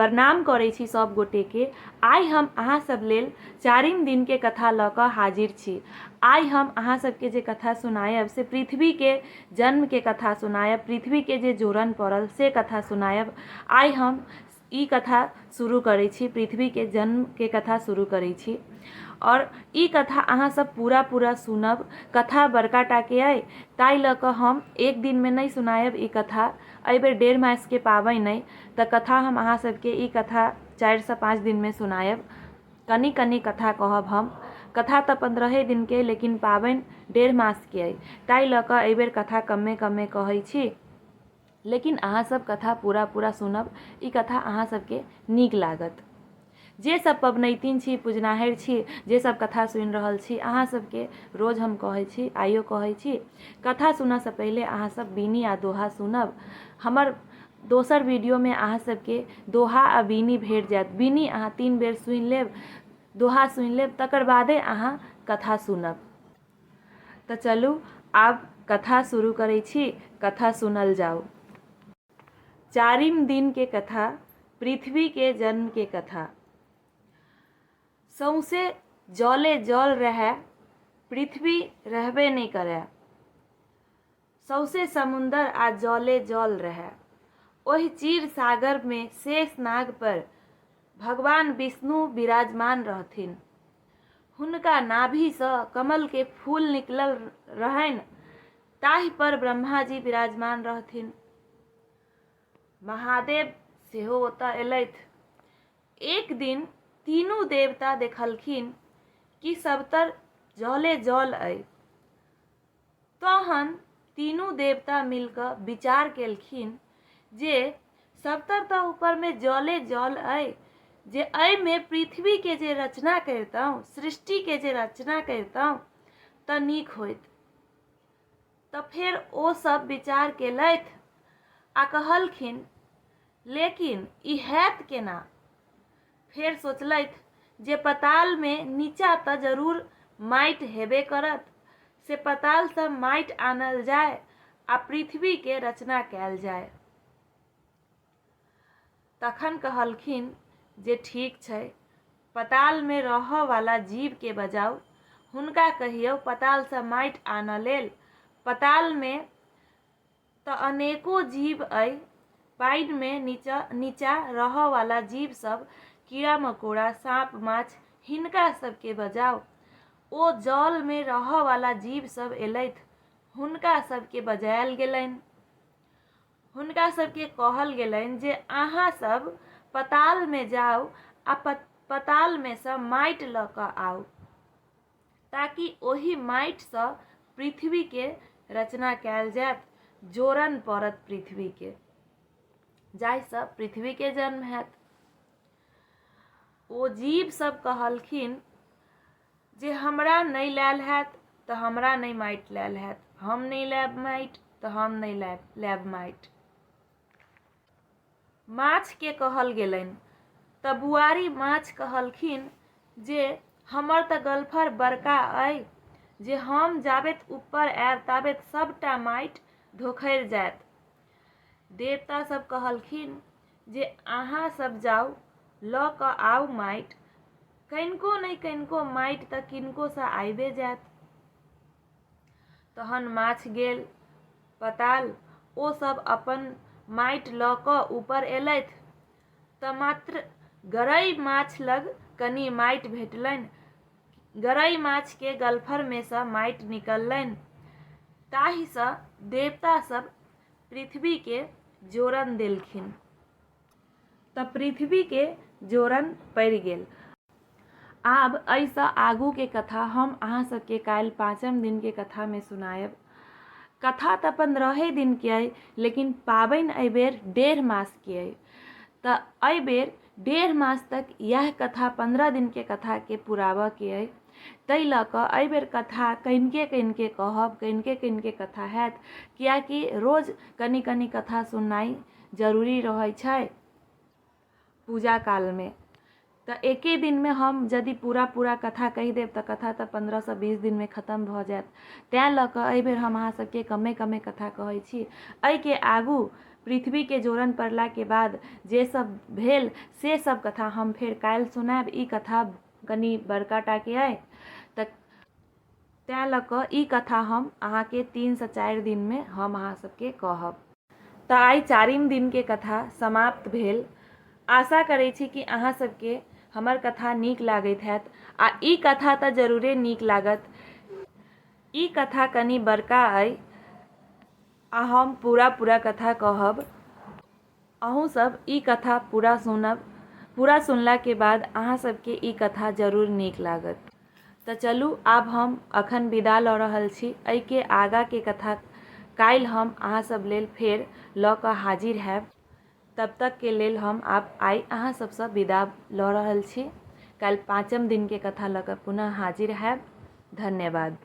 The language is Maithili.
प्रणाम करै छी सब गोटे के। आइ हम अहाँ सब लेल चारिम दिन के कथा ल क हाजिर छी। आइ हम अहाँ सबके जे कथा सुनायब से पृथ्वी के जन्म के कथा सुनायब, पृथ्वी के जे जोरन पड़ल से कथा सुनायब। आइ हम ई कथा शुरू करै छी, पृथ्वी के जन्म के कथा शुरू करै छी। और ई कथा अहाँ सब पूरा सुनब। कथा बड़का टा के है, ताई ल क हम एक दिन में नहीं सुनायब ई कथा। एहि बेर 1.5 मास के पाबनि है, त कथा हम अहाँ सबके ई कथा 4 से 5 दिन में सुनायब। कनी कनी कथा कहब हम। कथा त 15 दिन के, लेकिन पाबनि 1.5 मास के है, ताई ल क एहि बेर कथा कमे कहै छी। लेकिन अहाँ सब कथा पूरा सुनब। ई कथा अहाँ सबके नीक लागत। जे सब पबनैतिन छी, पूजनाहर छी, जे सब कथा सुनि रहल छी, अहाँ सबके रोज हम कहै छी, आइयो कहै छी, कथा सुनऽ से पहले अहाँ सब बीनी आ दोहा सुनब। हमर दोसर वीडियो में अहाँ सबके दोहा आ बीनी भेट जायत। बीनी अहाँ 3 बेर सुनि लेब, दोहा सुनि लेब, तकर बादे अहाँ कथा सुनब। त चलू आब कथा शुरू करै छी, कथा सुनल जाओ। चारिम दिन के कथा, पृथ्वी के जन्म के कथा। सौंसे जले जल रहे, पृथ्वी रहबे नहीं करे। सौंसे समुंदर आ जले जल रहे। ओहि चीर सागर में शेष नाग पर भगवान विष्णु विराजमान रहथिन। हुनका नाभि सँ कमल के फूल निकलल रहनि, ताहि पर ब्रह्मा जी विराजमान रहथिन। महादेव सेहो ओतऽ एलथि। एक दिन तीनू देवता देखलखिन कि सबतर जले जल अइ। तहन तीनू देवता मिलकर विचार केलखिन जे सबतर तऽ ऊपर में जले जल अइ, जे अइ में पृथ्वी के जे रचना करितौं, सृष्टि के जे रचना करितौं तऽ नीक होइत। तऽ फेर ओ सब विचार केलथि आ कहलखिन, लेकिन ई हैत केना? फेर सोचलथि जे पताल में नीचा तऽ जरूर माटि हेबे करत, से पताल से माटि आनल जाय आ पृथ्वी के रचना कैल जाय। तखन कहलखिन जे ठीक छै, पताल में रहऽ वाला जीव के बजाउ, हुनका कहियौ पताल से माटि आनऽ लेल। पताल में तऽ अनेको जीव अइ, पानि में नीचा रहऽ वाला जीव सब, कीड़ा मकोड़ा, सांप माछ, हिनका सबके बजाउ। ओ जल में रहऽ वाला जीव सब एलथि, हुनका सबके बजायल गेलनि। हुनका सबके कहल गेलनि जे अहाँ सब पताल में जाउ आ पताल में सँ माटि लऽ कऽ आउ, ताकि ओही माटि सँ पृथ्वी के रचना कैल जायत, जोरन पड़त पृथ्वी के, जाहिसँ पृथ्वी के जन्म हैत। ओ जीव सब कहलखिन जे हमरा नहीं लायल हैत तऽ हमरा नहीं माटि लायल हैत, हम नहीं लायब माटि तऽ हम नहीं लायब माटि। माछ के कहल गेलनि तऽ बुआरी माछ कहलखिन जे हमर तऽ गलफर बड़का अइ, जे हम जाबेत ऊपर आयब ताबेत सबटा माटि धोखरि जायत। देवता सब कहलखिन जे अहाँ सब जाउ, लऽ कऽ आउ माटि, कनिको नहीं कनिको माटि तऽ किनको सँ आइबे जायत। तहन माछ गेल पताल, ओ सब अपन माटि लऽ कऽ ऊपर एलथि तऽ मात्र गरइ माछ लग कनि माटि भेटलनि। गरइ माछ के गलफर में सँ माटि निकललनि, ताहि सँ देवता सब पृथ्वी के जोरन देलखिन। तऽ पृथ्वी के जोरन पड़ि गेल। आब एहि सँ आगू के कथा हम अहाँ सबके काल्हि 5म दिन के कथा में सुनायब। कथा तऽ 15 दिन के अइ, लेकिन पाबनि एहि बेर 1.5 मास के अइ। तऽ एहि बेर 1.5 मास तक यह कथा 15 दिन के कथा के पुराबऽ के अइ। ताहि लऽ कऽ एहि बेर कथा कनिके कहब, कनिके कथा हैत, कियाकि रोज कनी कथा सुननाइ जरूरी रहै छै पूजा काल में। तऽ एके दिन में हम यदि पूरा कथा कहि देब तऽ कथा तऽ 15 से 20 दिन में खत्म भऽ जायत। तैं लऽ कऽ एहि बेर हम अहाँ सबके कमे कथा कहै छी। एहि के आगू पृथ्वी के जोरन पड़ला के बाद जे सब भेल से सब कथा हम फेर काल्हि सुनायब। ई कथा कनी बड़का टाके अइ तऽ तैं लऽ कऽ ई कथा हम अहाँके 3 से 4 दिन में हम अहाँ सबके कहब। तऽ आइ 4म दिन के कथा समाप्त भेल। आशा करै छी कि अहाँ सबके हमर कथा नीक लागैत हैत आ ई कथा तऽ जरूरे नीक लागत। ई कथा कनी बड़का अइ आ हम पूरा कथा कहब। अहूँ सब ई कथा पूरा सुनब। पूरा सुनला के बाद अहाँ सबके ई कथा जरूर नीक लागत। तऽ चलू आब हम अखन विदा लऽ रहल छी। एहि के आगा के कथा काल्हि हम अहाँ सब लेल फेर लऽ कऽ हाजिर हैब। तब तक के लेल हम आब आइ अहाँ सबसँ विदा लऽ रहल छी। काल्हि 5म दिन के कथा लऽ कऽ पुनः हाजिर हैब। धन्यवाद।